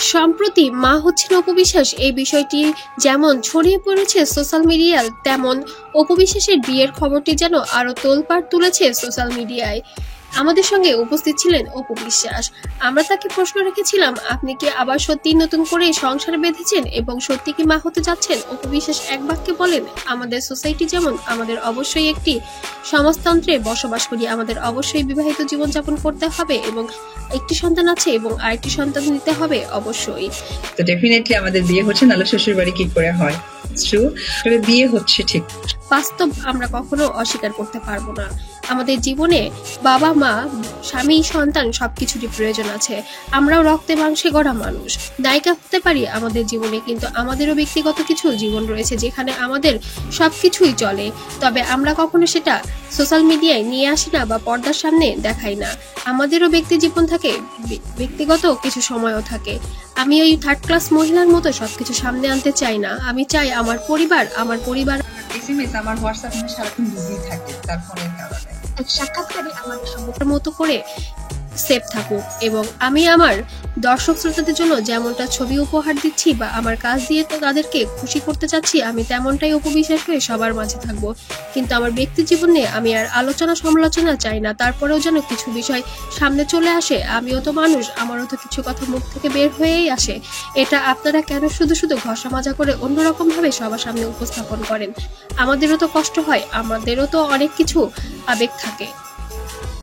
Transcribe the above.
সম্প্রতি মা হচ্ছেন অপু বিশ্বাস এই বিষয়টি যেমন ছড়িয়ে পড়েছে সোশ্যাল মিডিয়ায়, তেমন অপু বিশ্বাসের বিয়ের খবরটি যেন আরো তোলপাড় তুলেছে সোশ্যাল মিডিয়ায়। আমাদের সঙ্গে উপস্থিত ছিলেন অপু বিশ্বাস। আমরা তাকে প্রশ্ন রেখেছিলাম, আপনি কি আবার সত্যি নতুন করে সংসার বেঁধেছেন এবং সত্যি কি মা হতে যাচ্ছেন? অপু বিশ্বাস এক বাক্যে বলেন, আমাদের সোসাইটি যেমন, আমাদের অবশ্যই একটি সমাজতন্ত্রে বসবাস করি, আমাদের অবশ্যই বিবাহিত জীবনযাপন করতে হবে এবং একটি সন্তান আছে এবং আরেকটি সন্তান নিতে হবে অবশ্যই। তো ডেফিনেটলি আমাদের বিয়ে হচ্ছে, নাহলে শ্বশুর বাড়ি কি করে হয়? ট্রু, তবে বিয়ে হচ্ছে ঠিক। বাস্তব আমরা কখনো অস্বীকার করতে পারবো না। আমাদের জীবনে বাবা মা, স্বামী, সন্তান সবকিছুরই প্রয়োজন আছে। আমরাও রক্তে মাংসে গড়া মানুষ, নায়িকা হতে পারি আমাদের জীবনে, কিন্তু আমাদেরও ব্যক্তিগত কিছু জীবন রয়েছে যেখানে আমাদের সবকিছুই চলে। তবে আমরা কখনো সেটা সোশ্যাল মিডিয়ায় নিয়ে আসি না বা পর্দার সামনে দেখাই না। আমাদেরও ব্যক্তি জীবন থাকে, ব্যক্তিগত কিছু সময়ও থাকে। আমি ওই থার্ড ক্লাস মহিলার মতো সবকিছু সামনে আনতে চাই না। আমি চাই আমার পরিবার এসএমএস আমার হোয়াটসঅ্যাপ সারাক্ষণ বিজি থাকে তার ফোনের কারণে। এক সাক্ষাৎকারে আমাদের সবার মতো করে সেফ থাকুক এবং আমি আমার দর্শক শ্রোতাদের জন্য যেমনটা ছবি উপহার দিচ্ছি বা আমার কাজ দিয়ে তো তাদেরকে খুশি করতে চাচ্ছি, আমি তেমনটাই উপবিশ্বাস হয়ে সবার মাঝে থাকবো। কিন্তু আমার ব্যক্তি জীবনে আমি আর আলোচনা সমালোচনা চাই না। তারপরেও যেন কিছু বিষয় সামনে চলে আসে, আমিও তো মানুষ, আমারও তো কিছু কথা মুখ থেকে বের হয়েই আসে। এটা আপনারা কেন শুধু শুধু ঘষা মাজা করে অন্যরকম ভাবে সবার সামনে উপস্থাপন করেন? আমাদেরও তো কষ্ট হয়, আমাদেরও তো অনেক কিছু আবেগ থাকে।